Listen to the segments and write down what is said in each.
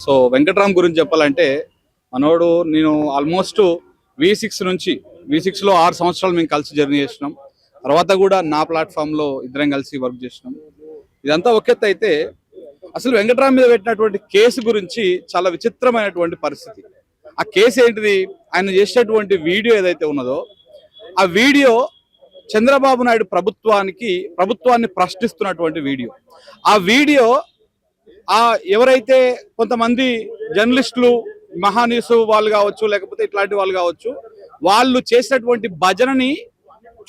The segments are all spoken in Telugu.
సో వెంకట్రామ్ గురించి చెప్పాలంటే మనోడు నేను ఆల్మోస్ట్ V6 నుంచి V6లో 6 సంవత్సరాలు మేము కలిసి జర్నీ చేసినాం. తర్వాత కూడా నా ప్లాట్ఫామ్లో ఇద్దరం కలిసి వర్క్ చేసినాం. ఇదంతా ఒకెత్త అయితే అసలు వెంకట్రామ్ మీద పెట్టినటువంటి కేసు గురించి చాలా విచిత్రమైనటువంటి పరిస్థితి. ఆ కేసు ఏంటిది? ఆయన చేసినటువంటి వీడియో ఏదైతే ఉన్నదో ఆ వీడియో చంద్రబాబు నాయుడు ప్రభుత్వాన్ని ప్రశ్నిస్తున్నటువంటి వీడియో. ఆ వీడియో ఎవరైతే కొంతమంది జర్నలిస్టులు మహాన్యూస్ వాళ్ళు కావచ్చు, లేకపోతే ఇట్లాంటి వాళ్ళు కావచ్చు, వాళ్ళు చేసినటువంటి భజనని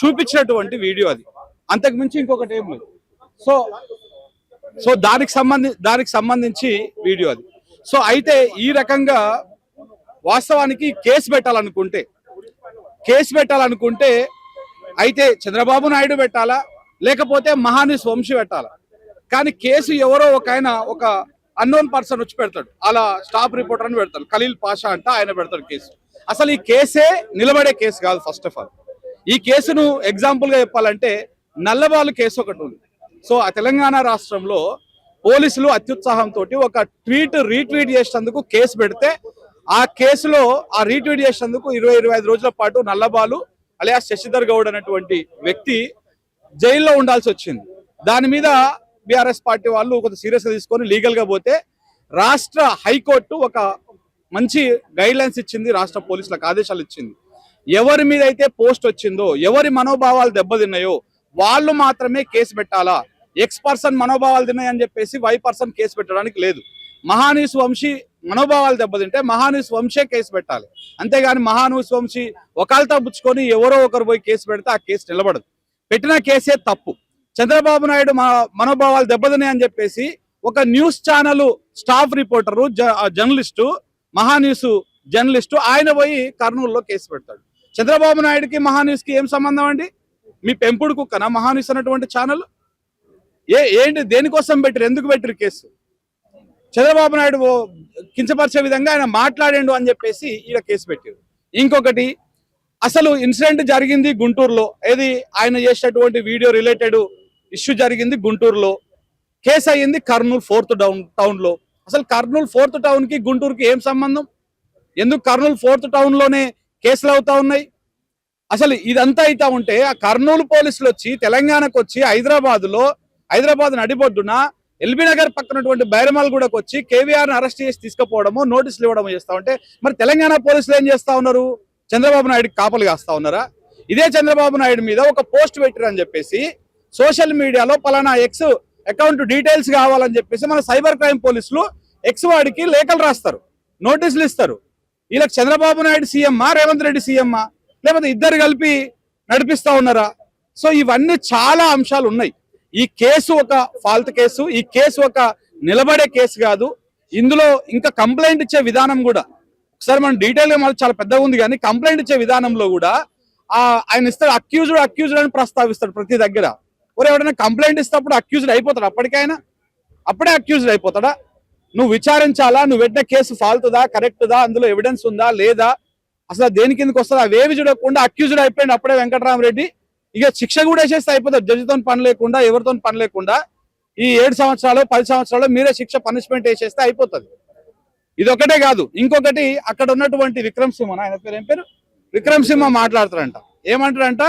చూపించినటువంటి వీడియో అది. అంతకు మించి ఇంకొకటి ఏం లేదు. సో దానికి సంబంధించి వీడియో అది. సో అయితే ఈ రకంగా వాస్తవానికి కేసు పెట్టాలనుకుంటే అయితే చంద్రబాబు నాయుడు పెట్టాలా, లేకపోతే మహాన్యూస్ వంశీ పెట్టాలా? కానీ కేసు ఎవరో ఒక అన్నోన్ పర్సన్ వచ్చి పెడతాడు. అలా స్టాఫ్ రిపోర్టర్ అని పెడతాడు, ఖలీల్ పాషా అంట, ఆయన పెడతాడు కేసు. అసలు ఈ కేసే నిలబడే కేసు కాదు. ఫస్ట్ ఆఫ్ ఆల్ ఈ కేసును ఎగ్జాంపుల్ గా చెప్పాలంటే నల్లబాలు కేసు ఒకటి ఉంది. సో ఆ తెలంగాణ రాష్ట్రంలో పోలీసులు అత్యుత్సాహంతో ఒక రీట్వీట్ చేసేందుకు కేసు పెడితే ఆ కేసులో ఆ రీట్వీట్ చేసేందుకు 20-25 రోజుల పాటు నల్లబాలు అలియాస్ శశిధర్ గౌడ్ అనేటువంటి వ్యక్తి జైల్లో ఉండాల్సి వచ్చింది. దాని మీద బీఆర్ఎస్ పార్టీ వాళ్ళు కొంత సీరియస్ గా తీసుకొని లీగల్ గా పోతే రాష్ట్ర హైకోర్టు ఒక మంచి గైడ్ లైన్స్ ఇచ్చింది, రాష్ట్ర పోలీసులకు ఆదేశాలు ఇచ్చింది. ఎవరి మీద అయితే పోస్ట్ వచ్చిందో, ఎవరి మనోభావాలు దెబ్బతిన్నాయో వాళ్ళు మాత్రమే కేసు పెట్టాలా. ఎక్స్ పర్సన్ మనోభావాలు తిన్నాయని చెప్పేసి వై పర్సన్ కేసు పెట్టడానికి లేదు. మహాన్యూస్ వంశీ మనోభావాలు దెబ్బతింటే మహాన్యూస్ వంశే కేసు పెట్టాలి. అంతేగాని మహాన్యూస్ వంశీ ఒకళ్ళతో పుచ్చుకొని ఎవరో ఒకరు పోయి కేసు పెడితే ఆ కేసు నిలబడదు. పెట్టిన కేసే తప్పు. చంద్రబాబు నాయుడు మనోభావాలు దెబ్బతిన్నాయని చెప్పేసి ఒక news channel staff reporter journalist, Maha News journalist ఆయన పోయి కర్నూలులో కేసు పెడతాడు. చంద్రబాబు నాయుడుకి మహాన్యూస్ కి ఏం సంబంధం అండి? మీ పెంపుడు కుక్కన మహాన్యూస్ అన్నటువంటి ఛానల్ ఏంటి? దేనికోసం పెట్టారు? ఎందుకు పెట్టారు కేసు? చంద్రబాబు నాయుడు కించపరిచే విధంగా ఆయన మాట్లాడిండు అని చెప్పేసి ఈడ కేసు పెట్టారు. ఇంకొకటి, అసలు ఇన్సిడెంట్ జరిగింది గుంటూరులో. ఏది? ఆయన చేసినటువంటి వీడియో రిలేటెడ్ ఇష్యూ జరిగింది గుంటూరులో. కేసు అయ్యింది కర్నూలు 4th టౌన్ లో. అసలు కర్నూలు 4th టౌన్ కి గుంటూరుకి ఏం సంబంధం? ఎందుకు కర్నూలు 4th టౌన్ లోనే కేసులు అవుతా ఉన్నాయి? అసలు ఇదంతా అయితా ఉంటే ఆ కర్నూలు పోలీసులు వచ్చి తెలంగాణకు వచ్చి హైదరాబాద్ నడిబొడ్డున ఎల్బీ నగర్ పక్కనటువంటి బైరమాల్గూడకు వచ్చి కేవీఆర్ని అరెస్ట్ చేసి తీసుకుపోవడము, నోటీసులు ఇవ్వడం చేస్తా ఉంటే మరి తెలంగాణ పోలీసులు ఏం చేస్తా ఉన్నారు? చంద్రబాబు నాయుడుకి కాపలు కాస్తా ఉన్నారా? ఇదే చంద్రబాబు నాయుడు మీద ఒక పోస్ట్ పెట్టారని చెప్పేసి సోషల్ మీడియాలో పలానా ఎక్స్ అకౌంట్ డీటెయిల్స్ కావాలని చెప్పేసి మన సైబర్ క్రైమ్ పోలీసులు ఎక్స్ వాడికి లేఖలు రాస్తారు, నోటీసులు ఇస్తారు. వీళ్ళకి చంద్రబాబు నాయుడు సీఎమ్మా, రేవంత్ రెడ్డి సీఎమ్మా, లేకపోతే ఇద్దరు కలిపి నడిపిస్తా ఉన్నారా? సో ఇవన్నీ చాలా అంశాలు ఉన్నాయి. ఈ కేసు ఒక ఫాల్ట్ కేసు, ఈ కేసు ఒక నిలబడే కేసు కాదు. ఇందులో ఇంకా కంప్లైంట్ ఇచ్చే విధానం కూడా ఒకసారి మనం డీటెయిల్ గా చాలా పెద్దగా ఉంది, కానీ కంప్లైంట్ ఇచ్చే విధానంలో కూడా ఆయన ఇస్తాడు అక్యూజ్డ్ అని ప్రస్తావిస్తాడు ప్రతి దగ్గర. ఎవరైనా కంప్లైంట్ ఇస్తేప్పుడు అక్యూజ్డ్ అయిపోతాడు, అప్పుడే అక్యూజ్డ్ అయిపోతాడా? నువ్వు విచారించాలా, నువ్వు పెట్టిన కేసు ఫాల్తుదా, కరెక్ట్దా, అందులో ఎవిడెన్స్ ఉందా లేదా, అసలు దేని కిందకి వస్తుందా, అవేవి చూడకుండా అక్యూజ్డ్ అయిపోయింది అప్పుడే వెంకటరామరెడ్డి. ఇక శిక్ష కూడా వేసేస్తే అయిపోతుంది. జడ్జితో పని లేకుండా, ఎవరితో పని లేకుండా ఈ 7 సంవత్సరాలు 10 సంవత్సరాలు మీరే శిక్ష పనిష్మెంట్ వేసేస్తే అయిపోతుంది. ఇది ఒకటే కాదు, ఇంకొకటి అక్కడ ఉన్నటువంటి విక్రమ్ సింహ, ఆయన పేరు ఏం పేరు, విక్రమ్ సింహ మాట్లాడతారంట. ఏమంటారంట?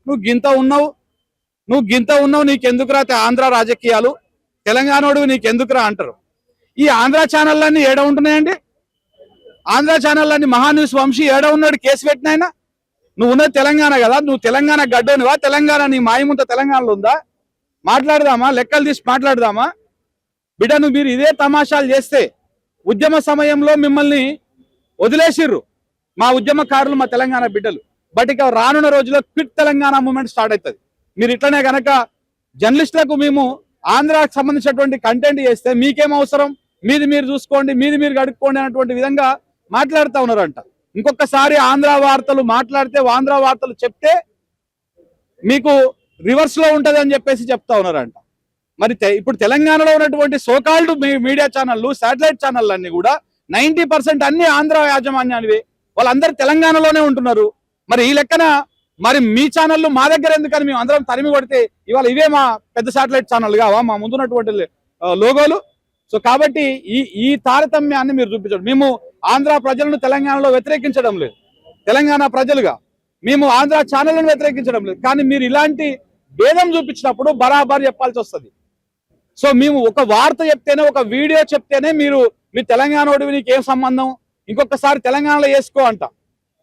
నువ్వు గింత ఉన్నావు నీకెందుకురా ఆంధ్ర రాజకీయాలు, తెలంగాణోడు నీకెందుకురా అంటారు. ఈ ఆంధ్ర ఛానళ్ళన్నీ ఏడ ఉంటున్నాయండి? ఆంధ్ర ఛానళ్ళన్నీ మహాన్యూస్ వంశీ ఏడ ఉన్నాడు కేసు పెట్టినాయన? నువ్వు ఉన్నది తెలంగాణ కదా, నువ్వు తెలంగాణ గడ్డనువా? తెలంగాణ నీ మాయముంత తెలంగాణలో ఉందా? మాట్లాడదామా? లెక్కలు తీసి మాట్లాడదామా? బిడ్డను మీరు ఇదే తమాషాలు చేస్తే ఉద్యమ సమయంలో మిమ్మల్ని వదిలేసిర్రు మా ఉద్యమకారులు, మా తెలంగాణ బిడ్డలు. బట్ ఇక రానున్న రోజుల్లో క్విట్ తెలంగాణ మూవ్మెంట్ స్టార్ట్ అవుతుంది. మీరు ఇట్లనే కనుక జర్నలిస్టులకు మేము ఆంధ్రాకి సంబంధించినటువంటి కంటెంట్ చేస్తే మీకేం అవసరం, మీది మీరు చూసుకోండి, మీది మీరు గడుక్కోండి అన్నటువంటి విధంగా మాట్లాడుతూ ఉన్నారంట. ఇంకొకసారి ఆంధ్ర వార్తలు మాట్లాడితే, ఆంధ్ర వార్తలు చెప్తే మీకు రివర్స్ లో ఉంటది అని చెప్పేసి చెప్తా ఉన్నారంట. మరి ఇప్పుడు తెలంగాణలో ఉన్నటువంటి సోకాల్డ్ మీడియా ఛానళ్ళు, శాటిలైట్ ఛానళ్ళు అన్ని కూడా 90% అన్ని ఆంధ్ర యాజమాన్యానివి, వాళ్ళందరూ తెలంగాణలోనే ఉంటున్నారు. మరి ఈ లెక్కన మరి మీ ఛానళ్ళు మా దగ్గర ఎందుకని మేము అందరం తరిమి కొడితే ఇవాళ ఇవే మా పెద్ద శాటిలైట్ ఛానల్ కావా? మా ముందున్నటువంటి లోగోలు సో కాబట్టి ఈ తారతమ్యాన్ని మీరు చూపించండి. మేము ఆంధ్ర ప్రజలను తెలంగాణలో వ్యతిరేకించడం లేదు, తెలంగాణ ప్రజలుగా మేము ఆంధ్ర ఛానళ్లను వ్యతిరేకించడం లేదు. కానీ మీరు ఇలాంటి భేదం చూపించినప్పుడు బరాబర్ చెప్పాల్సి వస్తుంది. సో మేము ఒక వార్త చెప్తేనే, ఒక వీడియో చెప్తేనే మీరు మీ తెలంగాణోడివి నీకు ఏం సంబంధం, ఇంకొకసారి తెలంగాణలో వేసుకో అంట.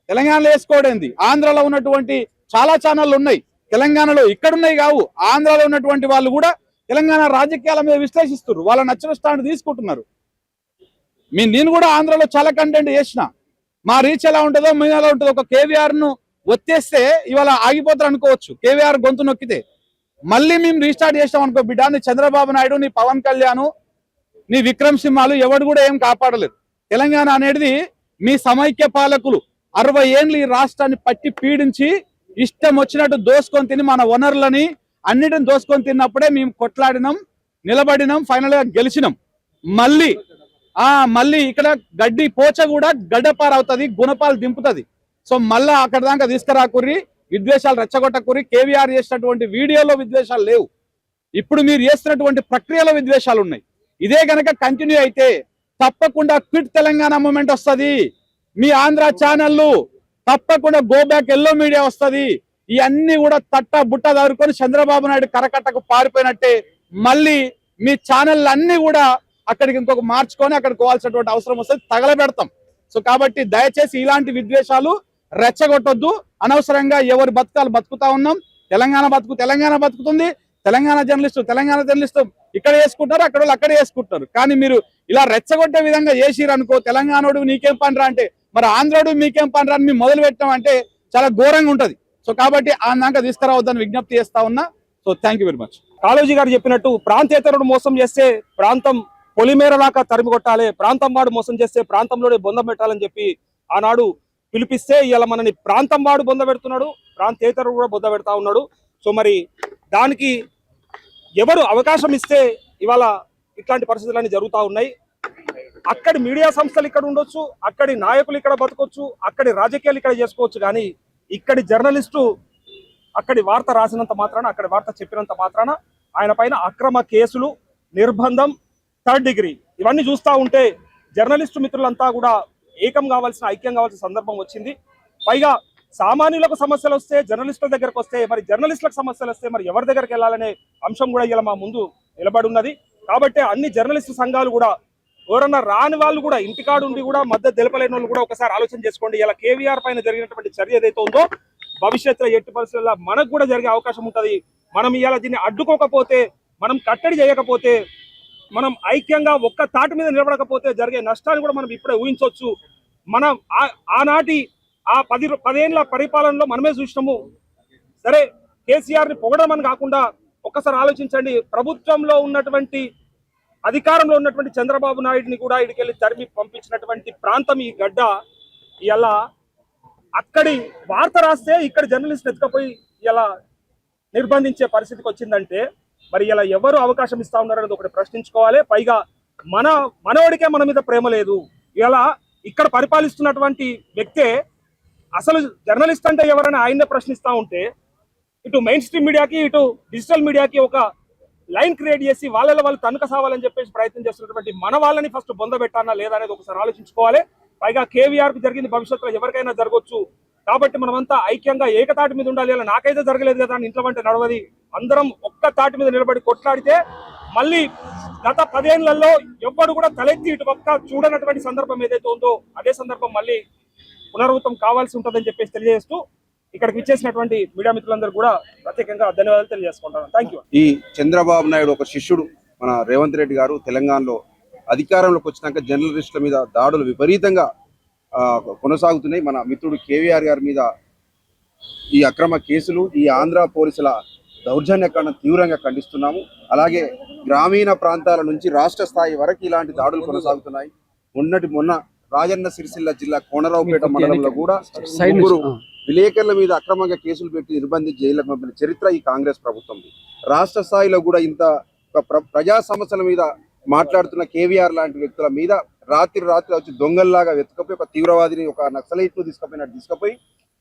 తెలంగాణలో వేసుకోవడేంది? ఆంధ్రలో ఉన్నటువంటి చాలా ఛానళ్ళు ఉన్నాయి తెలంగాణలో, ఇక్కడున్నాయి కావు. ఆంధ్రాలో ఉన్నటువంటి వాళ్ళు కూడా తెలంగాణ రాజకీయాల మీద విశ్లేషిస్తున్నారు, వాళ్ళ నచ్చిన స్టాండ్ తీసుకుంటున్నారు. నేను కూడా ఆంధ్రాలో చాలా కంటెంట్ చేసిన, మా రీచ్ ఎలా ఉంటుందో మేము ఎలా ఉంటుందో. ఒక కేవీఆర్ ను ఒత్తేస్తే ఇవాళ ఆగిపోతారు అనుకోవచ్చు, కేవీఆర్ గొంతు నొక్కితే. మళ్ళీ మేము రీస్టార్ట్ చేసాం అనుకో బిడ్డ, నీ చంద్రబాబు నాయుడు, నీ పవన్ కళ్యాణ్, నీ విక్రమ్ సింహాలు ఎవడు కూడా ఏం కాపాడలేదు. తెలంగాణ అనేది మీ సమైక్య పాలకులు 60 ఏళ్ళు ఈ రాష్ట్రాన్ని పట్టి పీడించి ఇష్టం వచ్చినట్టు దోసుకొని తిని మన వనరులని అన్నిటిని దోసుకొని తిన్నప్పుడే మేము కొట్లాడినాం, నిలబడినాం, ఫైనల్ గా గెలిచినాం. మళ్ళీ ఇక్కడ గడ్డి పోచ కూడా గడ్డపారవుతుంది, గుణపాలు దింపుతుంది. సో మళ్ళా అక్కడ దాకా తీసుకురాకుర్రి, విద్వేషాలు రెచ్చగొట్టకుర్రి. కేవీఆర్ చేసినటువంటి వీడియోలో విద్వేషాలు లేవు, ఇప్పుడు మీరు చేస్తున్నటువంటి ప్రక్రియలో విద్వేషాలు ఉన్నాయి. ఇదే గనక కంటిన్యూ అయితే తప్పకుండా క్విట్ తెలంగాణ మూమెంట్ వస్తుంది. మీ ఆంధ్ర ఛానళ్ళు తప్పకుండా గో బ్యాక్ ఎల్లో మీడియా వస్తుంది. ఇవన్నీ కూడా తట్ట బుట్ట దారుకొని చంద్రబాబు నాయుడు కరకట్టకు పారిపోయినట్టే మళ్ళీ మీ ఛానల్ అన్ని కూడా అక్కడికి ఇంకొక మార్చుకొని అక్కడికి పోవాల్సినటువంటి అవసరం వస్తుంది, తగలబెడతాం. సో కాబట్టి దయచేసి ఇలాంటి విద్వేషాలు రెచ్చగొట్టొద్దు. అనవసరంగా ఎవరు బతకాలు బతుకుతా ఉన్నాం. తెలంగాణ బతుకుతుంది. తెలంగాణ జర్నలిస్టు ఇక్కడ వేసుకుంటారు, అక్కడ వాళ్ళు అక్కడే వేసుకుంటారు. కానీ మీరు ఇలా రెచ్చగొట్టే విధంగా చేసిరు అనుకో, తెలంగాణోడు నీకేం పనిరా అంటే, మరి ఆంధ్రోడు మీకేం పనిరా అని మేము మొదలు పెట్టాం అంటే చాలా ఘోరంగా ఉంటది. సో కాబట్టి ఆ దాకా తీసుకురావద్దని విజ్ఞప్తి చేస్తా ఉన్నా. So thank you very much. Kaloji గారు చెప్పినట్టు ప్రాంతేతరుడు మోసం చేస్తే ప్రాంతం పొలిమేర దాకా తరిమి కొట్టాలి, ప్రాంతం వాడు మోసం చేస్తే ప్రాంతంలోనే బొంద పెట్టాలని చెప్పి ఆనాడు పిలిపిస్తే ఇలా మనని ప్రాంతం వాడు బొంద పెడుతున్నాడు, ప్రాంతేతరుడు కూడా బొంద పెడతా ఉన్నాడు. సో మరి దానికి ఎవరు అవకాశం ఇస్తే ఇవాళ ఇట్లాంటి పరిస్థితులన్నీ జరుగుతూ ఉన్నాయి. అక్కడి మీడియా సంస్థలు ఇక్కడ ఉండొచ్చు, అక్కడి నాయకులు ఇక్కడ బతకొచ్చు, అక్కడి రాజకీయాలు ఇక్కడ చేసుకోవచ్చు. కానీ ఇక్కడి జర్నలిస్టు అక్కడి వార్త రాసినంత మాత్రాన, అక్కడి వార్త చెప్పినంత మాత్రాన ఆయన పైన అక్రమ కేసులు, నిర్బంధం, 3rd డిగ్రీ ఇవన్నీ చూస్తూ ఉంటే జర్నలిస్టు మిత్రులంతా కూడా ఐక్యం కావాల్సిన సందర్భం వచ్చింది. పైగా సామాన్యులకు సమస్యలు వస్తే జర్నలిస్టుల దగ్గరకు వస్తే, మరి జర్నలిస్టులకు సమస్యలు వస్తే మరి ఎవరి దగ్గరికి వెళ్ళాలనే అంశం కూడా ఇలా మా ముందు నిలబడి ఉన్నది. కాబట్టి అన్ని జర్నలిస్టు సంఘాలు కూడా ఎవరన్నా రాని వాళ్ళు కూడా ఇంటికాడు ఉండి కూడా మద్దతు తెలపలేని వాళ్ళు కూడా ఒకసారి ఆలోచన చేసుకోండి. ఇలా కేవీఆర్ పైన జరిగినటువంటి చర్య ఏదైతే ఉందో భవిష్యత్తులో ఎట్టి పరిస్థితుల్లో మనకు కూడా జరిగే అవకాశం ఉంటుంది. మనం ఇవాళ దీన్ని అడ్డుకోకపోతే, మనం కట్టడి చేయకపోతే, మనం ఐక్యంగా ఒక్క తాటి మీద నిలబడకపోతే జరిగే నష్టాన్ని కూడా మనం ఇప్పుడే ఊహించవచ్చు. మనం ఆనాటి ఆ 10 ఏళ్ల పరిపాలనలో మనమే చూసినాము. సరే, కేసీఆర్ని పొగడడం అని కాకుండా ఒక్కసారి ఆలోచించండి. ప్రభుత్వంలో ఉన్నటువంటి, అధికారంలో ఉన్నటువంటి చంద్రబాబు నాయుడిని కూడా ఇడికెళ్ళి తరిమి పంపించినటువంటి ప్రాంతం ఈ గడ్డ. ఇలా అక్కడి వార్త రాస్తే ఇక్కడ జర్నలిస్ట్ ఎత్తుకపోయి ఇలా నిర్బంధించే పరిస్థితికి వచ్చిందంటే మరి ఇలా ఎవరు అవకాశం ఇస్తా ఉన్నారనేది ఒకటి ప్రశ్నించుకోవాలి. పైగా మనోడికే మన మీద ప్రేమ లేదు. ఇలా ఇక్కడ పరిపాలిస్తున్నటువంటి వ్యక్తే అసలు జర్నలిస్ట్ అంటే ఎవరైనా ఆయన్నే ప్రశ్నిస్తూ ఉంటే, ఇటు మెయిన్ స్ట్రీమ్ మీడియాకి, ఇటు డిజిటల్ మీడియాకి ఒక లైన్ క్రియేట్ చేసి వాళ్ళలో వాళ్ళు తనుక సావాలని చెప్పేసి ప్రయత్నం చేస్తున్నటువంటి మన వాళ్ళని ఫస్ట్ బొంద పెట్టానా లేదా అనేది ఒకసారి ఆలోచించుకోవాలి. పైగా కేవీఆర్ కు జరిగింది, భవిష్యత్తులో ఎవరికైనా జరగవచ్చు. కాబట్టి మనమంతా ఐక్యంగా ఏకతాటి మీద ఉండాలి. ఇలా నాకైతే జరగలేదు కదా అని ఇంట్లో అంటే నడవది. అందరం ఒక్క తాటి మీద నిలబడి కొట్లాడితే మళ్ళీ గత 10 ఏళ్లలో ఎవ్వడు కూడా తలెత్తి ఇటు పక్క చూడనటువంటి సందర్భం ఏదైతే ఉందో అదే సందర్భం మళ్ళీ పునరావృతం కావాల్సి ఉంటుందని చెప్పేసి తెలియజేస్తూ ఇక్కడికి ఇచ్చేసినటువంటి మీడియా మిత్రులందరూ కూడా ప్రత్యేకంగా ధన్యవాదాలు తెలియజేసుకుంటాను. Thank you. ఈ చంద్రబాబు నాయుడు ఒక శిష్యుడు మన రేవంత్ రెడ్డి గారు తెలంగాణలో అధికారంలోకి వచ్చినాక జర్నలిస్టుల మీద దాడులు విపరీతంగా కొనసాగుతున్నాయి. మన మిత్రుడు కేవీఆర్ గారి మీద ఈ అక్రమ కేసులు, ఈ ఆంధ్ర పోలీసుల దౌర్జన్యకాండం తీవ్రంగా ఖండిస్తున్నాము. అలాగే గ్రామీణ ప్రాంతాల నుంచి రాష్ట్ర స్థాయి వరకు ఇలాంటి దాడులు కొనసాగుతున్నాయి. మొన్న రాజన్న సిరిసిల్ల జిల్లా కోనరావుపేట మండలంలో కూడా ముగ్గురు విలేకరుల మీద అక్రమంగా కేసులు పెట్టి నిర్బంధించి జైలుకు పంపిన చరిత్ర ఈ కాంగ్రెస్ ప్రభుత్వంది. రాష్ట్ర స్థాయిలో కూడా ఇంత ప్రజా సమస్యల మీద మాట్లాడుతున్న కేవీఆర్ లాంటి వ్యక్తుల మీద రాత్రి వచ్చి దొంగల్లాగా వెతుకపోయి ఒక తీవ్రవాదిని, ఒక నక్సలైట్ తీసుకుపోయి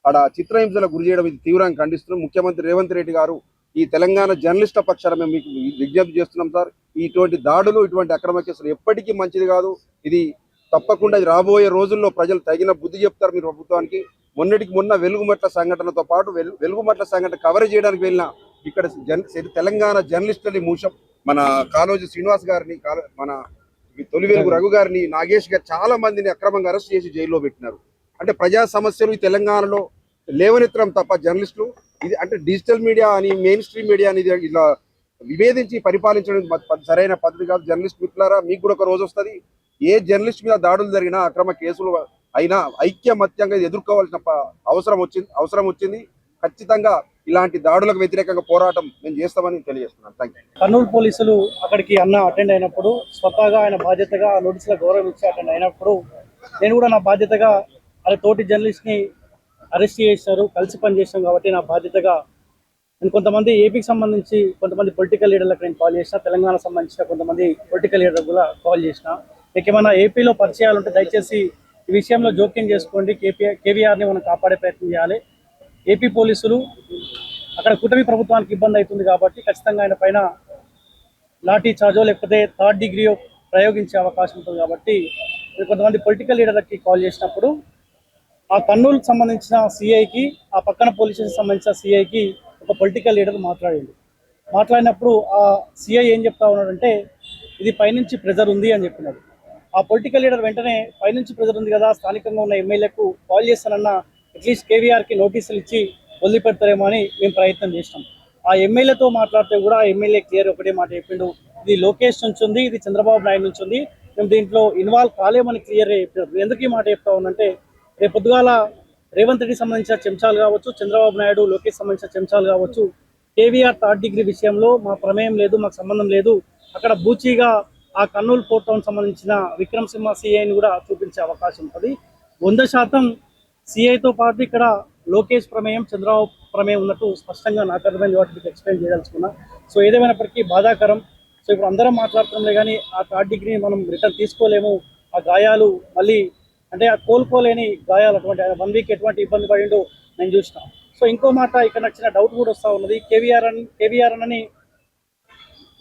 అక్కడ చిత్రహింసలకు గురి చేయడం ఇది తీవ్రంగా ఖండిస్తున్నాం. ముఖ్యమంత్రి రేవంత్ రెడ్డి గారు ఈ తెలంగాణ జర్నలిస్టుల పక్షాన మేము మీకు విజ్ఞప్తి చేస్తున్నాం సార్. ఇటువంటి దాడులు, ఇటువంటి అక్రమ కేసులు ఎప్పటికీ మంచిది కాదు. ఇది తప్పకుండా ఇది రాబోయే రోజుల్లో ప్రజలు తగిన బుద్ధి చెప్తారు మీరు ప్రభుత్వానికి. మొన్నటికి మొన్న వెలుగుమట్ల సంఘటనతో పాటు వెలుగుమట్ల సంఘటన కవర్ చేయడానికి వెళ్ళిన ఇక్కడ తెలంగాణ జర్నలిస్టులని మూషం మన కాళోజీ శ్రీనివాస్ గారిని, మన తొలి వెలుగు రఘు గారిని, నాగేష్ గారు చాలా మందిని అక్రమంగా అరెస్ట్ చేసి జైల్లో పెట్టినారు. అంటే ప్రజా సమస్యలు ఈ తెలంగాణలో లేవనెత్తడం తప్ప జర్నలిస్టులు ఇది అంటే డిజిటల్ మీడియా అని, మెయిన్ స్ట్రీమ్ మీడియా అనేది ఇలా విభేదించి పరిపాలించడం సరైన పద్ధతి కాదు. జర్నలిస్ట్ మిత్రులారా, మీకు కూడా ఒక రోజు వస్తుంది, ఏ జర్నలిస్ట్ మీద దాడులు జరిగినా, అక్రమ కేసులు అయినా ఐక్యమత్యంగా ఎదుర్కోవాల్సిన అవసరం వచ్చింది. ఖచ్చితంగా ఇలాంటి దాడులకు వ్యతిరేకంగా పోరాటం మేము చేస్తామని తెలియజేస్తున్నాను. Thank you. కర్నూలు పోలీసులు అక్కడికి అటెండ్ అయినప్పుడు స్వతహాగా ఆయన బాధ్యతగా నోటీసుల గౌరవం ఇచ్చి అటెండ్ అయినప్పుడు నేను కూడా నా బాధ్యతగా అలా తోటి జర్నలిస్ట్ని అరెస్ట్ చేశారు, కలిసి పనిచేసాం కాబట్టి నా బాధ్యతగా నేను కొంతమంది ఏపీకి సంబంధించి కొంతమంది పొలిటికల్ లీడర్లకు నేను కాల్ చేసిన, తెలంగాణకు సంబంధించిన కొంతమంది పొలిటికల్ లీడర్లకు కూడా కాల్ చేసిన. మీకు ఏమైనా ఏపీలో పరిచయాలు ఉంటే దయచేసి ఈ విషయంలో జోక్యం చేసుకోండి, కేవీఆర్ని మనం కాపాడే ప్రయత్నం చేయాలి. ఏపీ పోలీసులు అక్కడ కూటమి ప్రభుత్వానికి ఇబ్బంది అవుతుంది కాబట్టి ఖచ్చితంగా ఆయన పైన లాఠీ చార్జో లేకపోతే థర్డ్ డిగ్రీ ప్రయోగించే అవకాశం ఉంటుంది కాబట్టి కొంతమంది పొలిటికల్ లీడర్లకి కాల్ చేసినప్పుడు ఆ కర్నూలుకు సంబంధించిన సిఐకి, ఆ పక్కన పోలీస్ స్టేషన్ సంబంధించిన సిఐకి ఒక పొలిటికల్ లీడర్ మాట్లాడినప్పుడు ఆ సిఐ ఏం చెప్తా ఉన్నాడంటే ఇది పైనుంచి ప్రెజర్ ఉంది అని చెప్పినాడు. ఆ పొలిటికల్ లీడర్ వెంటనే పైనుంచి ప్రెజర్ ఉంది కదా, స్థానికంగా ఉన్న ఎమ్మెల్యేకు కాల్ చేస్తానన్నా అట్లీస్ట్ కేవీఆర్కి నోటీసులు ఇచ్చి వదిలిపెడతారేమో అని మేము ప్రయత్నం చేసినాం. ఆ ఎమ్మెల్యేతో మాట్లాడితే కూడా ఆ ఎమ్మెల్యే క్లియర్ ఒకటే మాట చెప్పిండు, ఇది లోకేష్ నుంచి ఉంది, ఇది చంద్రబాబు నాయుడు నుంచి ఉంది, మేము దీంట్లో ఇన్వాల్వ్ కాలేమని క్లియర్గా చెప్పారు. ఎందుకు ఈ మాట చెప్తా ఉన్నంటే రేపు పొద్దుగాల రేవంత్ రెడ్డికి సంబంధించిన చెంచాలు కావచ్చు, చంద్రబాబు నాయుడు లోకేష్ సంబంధించిన చెంచాలు కావచ్చు, కేవీఆర్ థర్డ్ డిగ్రీ విషయంలో మా ప్రమేయం లేదు, మాకు సంబంధం లేదు, అక్కడ బూచీగా ఆ కర్నూలు పోర్ట్ టౌన్ సంబంధించిన విక్రమ్ సింహ సిఐని కూడా చూపించే అవకాశం ఉంటుంది. 100% సిఐతో పాటు ఇక్కడ లోకేష్ ప్రమేయం, చంద్రబాబు ప్రమేయం ఉన్నట్టు స్పష్టంగా నాకు అర్థమైంది, వాటి మీకు ఎక్స్ప్లెయిన్ చేయదలుచుకున్నా. సో ఏదేమైనప్పటికీ బాధాకరం. సో ఇప్పుడు అందరం మాట్లాడుతున్నాంలే కానీ ఆ థర్డ్ డిగ్రీని మనం రిటర్న్ తీసుకోలేము. ఆ గాయాలు మళ్ళీ అంటే ఆ కోలుకోలేని గాయాలు, అటువంటి 1 వీక్ ఎటువంటి ఇబ్బంది పడిండో నేను చూసిన. సో ఇంకో మాట ఇక్కడ నాకు చిన్న డౌట్ కూడా వస్తూ ఉన్నది, కేవీఆర్ అని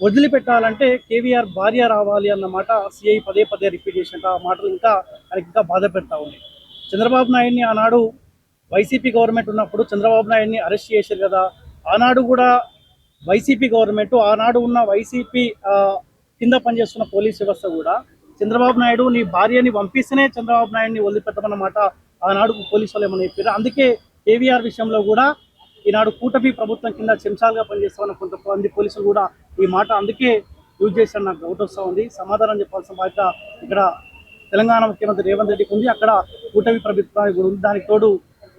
వదిలిపెట్టాలంటే కేవీఆర్ భార్య రావాలి అన్న మాట సిఐ పదే రిపీట్ చేసినట్టు ఆ మాటలు ఆయనకి ఇంకా బాధ పెడతా ఉన్నాయి. చంద్రబాబు నాయుడిని ఆనాడు వైసీపీ గవర్నమెంట్ ఉన్నప్పుడు చంద్రబాబు నాయుడిని అరెస్ట్ చేశారు కదా, ఆనాడు కూడా వైసీపీ గవర్నమెంట్, ఆనాడు ఉన్న వైసీపీ కింద పనిచేస్తున్న పోలీస్ వ్యవస్థ కూడా చంద్రబాబు నాయుడు నీ భార్యని పంపిస్తేనే చంద్రబాబు నాయుడిని వదిలిపెట్టమన్నమాట ఆనాడు పోలీసు వాళ్ళు ఏమని చెప్పారు. అందుకే కేవీఆర్ విషయంలో కూడా ఈనాడు కూటమి ప్రభుత్వం కింద చెంచాలుగా పనిచేస్తామన్న కొంతమంది పోలీసులు కూడా ఈ మాట అందుకే యూజ్ చేశారు. నాకు డౌట్ వస్తూ ఉంది. సమాధానం చెప్పాల్సిన బాధ్యత ఇక్కడ తెలంగాణ ముఖ్యమంత్రి రేవంత్ రెడ్డికి ఉంది, అక్కడ కూటమి ప్రభుత్వానికి కూడా ఉంది. దానికి తోడు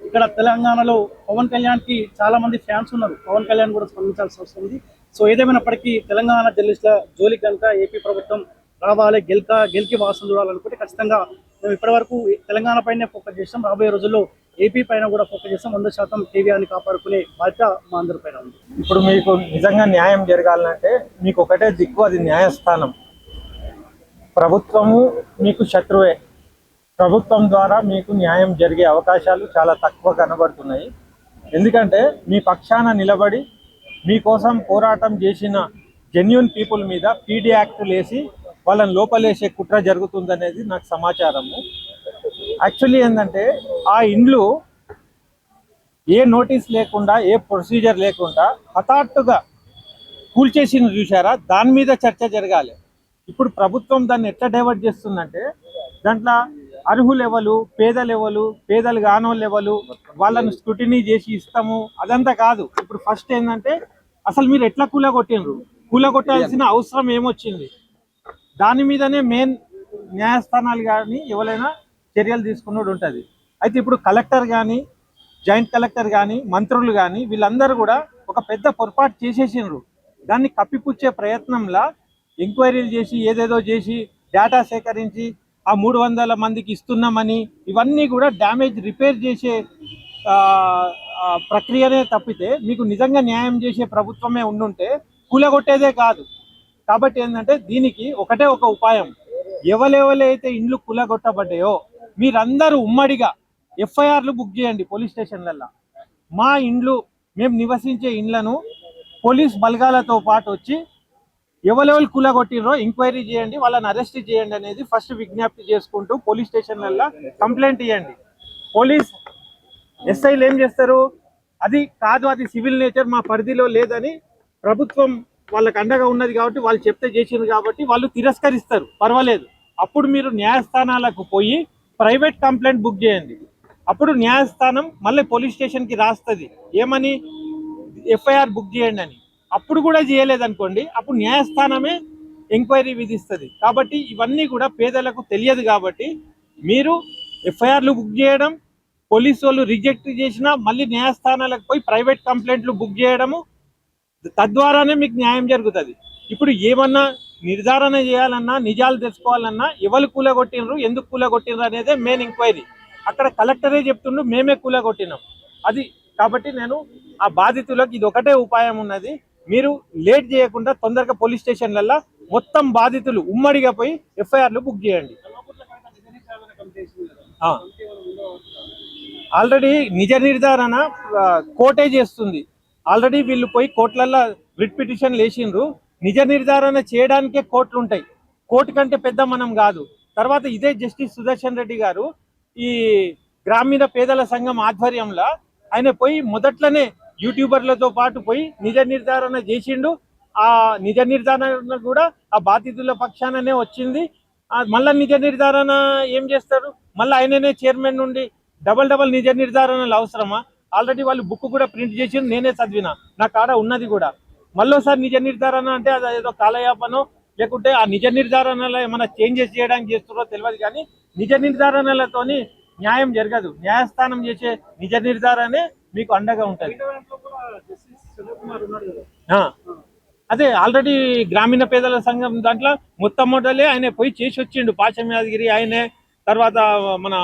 ఇక్కడ తెలంగాణలో పవన్ కళ్యాణ్కి చాలా మంది ఫ్యాన్స్ ఉన్నారు, పవన్ కళ్యాణ్ కూడా స్పందించాల్సి వస్తుంది. సో ఏదేమైనప్పటికీ తెలంగాణ జర్నలిస్టుల జోలికి కనుక ఏపీ ప్రభుత్వం రావాలి, గెలికి వాసన చూడాలనుకుంటే ఖచ్చితంగా మేము ఇప్పటివరకు తెలంగాణ పైనే ఫోకస్ చేస్తాం, రాబోయే రోజుల్లో ఏపీ పైన కూడా ఫోకస్ చేస్తాం. 100% కేవీఆర్ని కాపాడుకునే బాధ్యత మా అందరి పైన ఉంది. ఇప్పుడు మీకు నిజంగా న్యాయం జరగాలంటే మీకు ఒకటే దిక్కు, అది న్యాయస్థానం. ప్రభుత్వము మీకు శత్రువే. ప్రభుత్వం ద్వారా మీకు న్యాయం జరిగే అవకాశాలు చాలా తక్కువ కనబడుతున్నాయి. ఎందుకంటే మీ పక్షాన నిలబడి మీకోసం పోరాటం చేసిన జెన్యూన్ పీపుల్ మీద పీడీ యాక్టులు వేసి వాళ్ళని లోపలేసే కుట్ర జరుగుతుందనేది నాకు సమాచారము. యాక్చువల్లీ ఏంటంటే ఆ ఇండ్లు ఏ నోటీస్ లేకుండా, ఏ ప్రొసీజర్ లేకుండా హఠాత్తుగా కూల్చేసిన చూసారా, దాని మీద చర్చ జరగాలి. ఇప్పుడు ప్రభుత్వం దాన్ని ఎట్లా డైవర్ట్ చేస్తుందంటే దాంట్లో అర్హులు ఎవరు, పేదలు ఎవరు, పేదలు కానోళ్ళు ఎవరు, వాళ్ళను స్క్రూటినీ చేసి ఇస్తాము అదంతా కాదు. ఇప్పుడు ఫస్ట్ ఏంటంటే అసలు మీరు ఎట్లా కూలగొట్టినరు, కూలగొట్టాల్సిన అవసరం ఏమొచ్చింది, దాని మీదనే మెయిన్ న్యాయస్థానాలు కానీ ఎవరైనా చర్యలు తీసుకున్నది ఉంటుంది. అయితే ఇప్పుడు కలెక్టర్ కానీ, జాయింట్ కలెక్టర్ కానీ, మంత్రులు కానీ వీళ్ళందరూ కూడా ఒక పెద్ద పొరపాటు చేసేసినారు. దాన్ని కప్పిపుచ్చే ప్రయత్నంలో ఎంక్వైరీలు చేసి ఏదేదో చేసి డేటా సేకరించి ఆ 300 మందికి ఇస్తున్నామని ఇవన్నీ కూడా డ్యామేజ్ రిపేర్ చేసే ప్రక్రియనే తప్పితే మీకు నిజంగా న్యాయం చేసే ప్రభుత్వమే ఉండుంటే కూలగొట్టేదే కాదు. కాబట్టి ఏంటంటే దీనికి ఒకటే ఒక ఉపాయం, ఎవరెవరైతే ఇండ్లు కూలగొట్టబడ్డాయో మీరందరూ ఉమ్మడిగా ఎఫ్ఐఆర్లు బుక్ చేయండి పోలీస్ స్టేషన్లలో. మా ఇండ్లు, మేము నివసించే ఇండ్లను పోలీస్ బలగాలతో పాటు వచ్చి ఎవరెవరు కూలగొట్టిరో ఎంక్వైరీ చేయండి, వాళ్ళని అరెస్ట్ చేయండి అనేది ఫస్ట్ విజ్ఞప్తి చేసుకుంటూ పోలీస్ స్టేషన్లలో కంప్లైంట్ ఇవ్వండి. పోలీస్ ఎస్ఐలు ఏం చేస్తారు, అది కాదు, అది సివిల్ నేచర్, మా పరిధిలో లేదని ప్రభుత్వం వాళ్ళకి అండగా ఉన్నది కాబట్టి వాళ్ళు చెప్తే చేసింది కాబట్టి వాళ్ళు తిరస్కరిస్తారు, పర్వాలేదు. అప్పుడు మీరు న్యాయస్థానాలకు పోయి ప్రైవేట్ కంప్లైంట్ బుక్ చేయండి. అప్పుడు న్యాయస్థానం మళ్ళీ పోలీస్ స్టేషన్కి రాస్తుంది ఏమని, ఎఫ్ఐఆర్ బుక్ చేయండి అని. అప్పుడు కూడా చేయలేదనుకోండి, అప్పుడు న్యాయస్థానమే ఎంక్వైరీ విధిస్తుంది. కాబట్టి ఇవన్నీ కూడా పేదలకు తెలియదు. కాబట్టి మీరు ఎఫ్ఐఆర్లు బుక్ చేయడం, పోలీసు వాళ్ళు రిజెక్ట్ చేసినా మళ్ళీ న్యాయస్థానాలకు పోయి ప్రైవేట్ కంప్లైంట్లు బుక్ చేయడము, తద్వారానే మీకు న్యాయం జరుగుతుంది. ఇప్పుడు ఏమన్నా నిర్ధారణ చేయాలన్నా, నిజాలు తెలుసుకోవాలన్నా, ఎవరు కూలగొట్టినరు, ఎందుకు కూలగొట్టినరు అనేదే మెయిన్ ఎంక్వైరీ. అక్కడ కలెక్టరే చెప్తుండ్రు మేమే కూలగొట్టినాం అది. కాబట్టి నేను ఆ బాధితులకు ఇది ఒకటే ఉపాయం ఉన్నది, మీరు లేట్ చేయకుండా తొందరగా పోలీస్ స్టేషన్లలో మొత్తం బాధితులు ఉమ్మడిగా పోయి ఎఫ్ఐఆర్లు బుక్ చేయండి. ఆల్రెడీ నిజ నిర్ధారణ కోర్టే చేస్తుంది. ఆల్రెడీ వీళ్ళు పోయి కోర్టులలో రిట్ పిటిషన్లు వేసిండ్రు. నిజ నిర్ధారణ చేయడానికే కోర్టులు ఉంటాయి, కోర్టు కంటే పెద్ద మనం కాదు. తర్వాత ఇదే జస్టిస్ సుదర్శన్ రెడ్డి గారు ఈ గ్రామీణ పేదల సంఘం ఆధ్వర్యంలో ఆయన పోయి మొదట్లోనే యూట్యూబర్లతో పాటు పోయి నిజ నిర్ధారణ చేసిండు. ఆ నిజ నిర్ధారణ కూడా ఆ బాధితుల పక్షాననే వచ్చింది. మళ్ళా నిజ నిర్ధారణ ఏం చేస్తారు, మళ్ళీ ఆయననే చైర్మన్ నుండి డబల్ నిజ నిర్ధారణలు అవసరమా? ఆల్రెడీ వాళ్ళు బుక్ కూడా ప్రింట్ చేసి నేనే చదివిన, నా కాడ ఉన్నది కూడా. మళ్ళీసారి నిజ నిర్ధారణ అంటే అది ఏదో కాలయాపనో లేకుంటే ఆ నిజ నిర్ధారణలో ఏమైనా చేంజెస్ చేయడానికి చేస్తున్నారో తెలియదు. కానీ నిజ నిర్ధారణలతోని న్యాయం జరగదు. న్యాయస్థానం చేసే నిజ నిర్ధారణే మీకు అండగా ఉంటుంది. అదే ఆల్రెడీ గ్రామీణ పేదల సంఘం దాంట్లో మొట్టమొదలే ఆయన పోయి చేసి వచ్చిండు. పాశం యాదగిరి ఆయనే, తర్వాత మన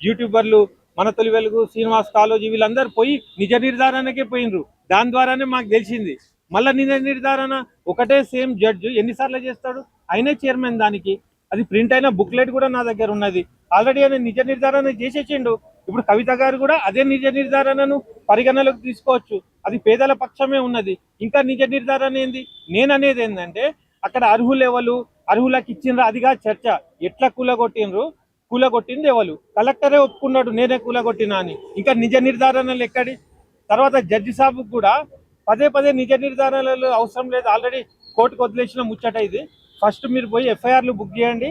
యూట్యూబర్లు మన తొలి వెలుగు, శ్రీనివాస్ కాలేజీ, వీళ్ళందరూ పోయి నిజ నిర్ధారణకే పోయినరు. దాని ద్వారానే మాకు తెలిసింది. మళ్ళీ నిజ నిర్ధారణ ఒకటే సేమ్ జడ్జి ఎన్నిసార్లు చేస్తాడు, ఆయనే చైర్మన్ దానికి. అది ప్రింట్ అయిన బుక్లెట్ కూడా నా దగ్గర ఉన్నది. ఆల్రెడీ ఆయన నిజ నిర్ధారణ చేసేసిండు. ఇప్పుడు కవిత గారు కూడా అదే నిజ నిర్ధారణను పరిగణలోకి తీసుకోవచ్చు, అది పేదల పక్షమే ఉన్నది. ఇంకా నిజ నిర్ధారణ ఏంది, నేను అనేది ఏంటంటే అక్కడ అర్హులెవలు, అర్హులకు ఇచ్చిండ్రు, అదిగా చర్చ. ఎట్లా కూలగొట్టినరు, కూలగొట్టింది ఎవరు, కలెక్టరే ఒప్పుకున్నాడు నేనే కూలగొట్టినా అని. ఇంకా నిజ నిర్ధారణలు ఎక్కడి? తర్వాత జడ్జి సాబుకు కూడా పదే నిజ నిర్ధారణలు అవసరం లేదు, ఆల్రెడీ కోర్టుకు వదిలేసిన ముచ్చట ఇది. ఫస్ట్ మీరు పోయి ఎఫ్ఐఆర్లు బుక్ చేయండి,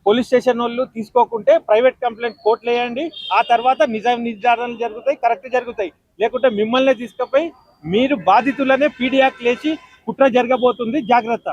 పోలీస్ స్టేషన్ వాళ్ళు తీసుకోకుంటే ప్రైవేట్ కంప్లైంట్ కోర్టులు వేయండి. ఆ తర్వాత నిజ నిర్ధారణలు జరుగుతాయి, కరెక్ట్ జరుగుతాయి. లేకుంటే మిమ్మల్ని తీసుకుపోయి మీరు బాధితులనే పీడియాక్ లేచి కుట్ర జరగబోతుంది, జాగ్రత్త.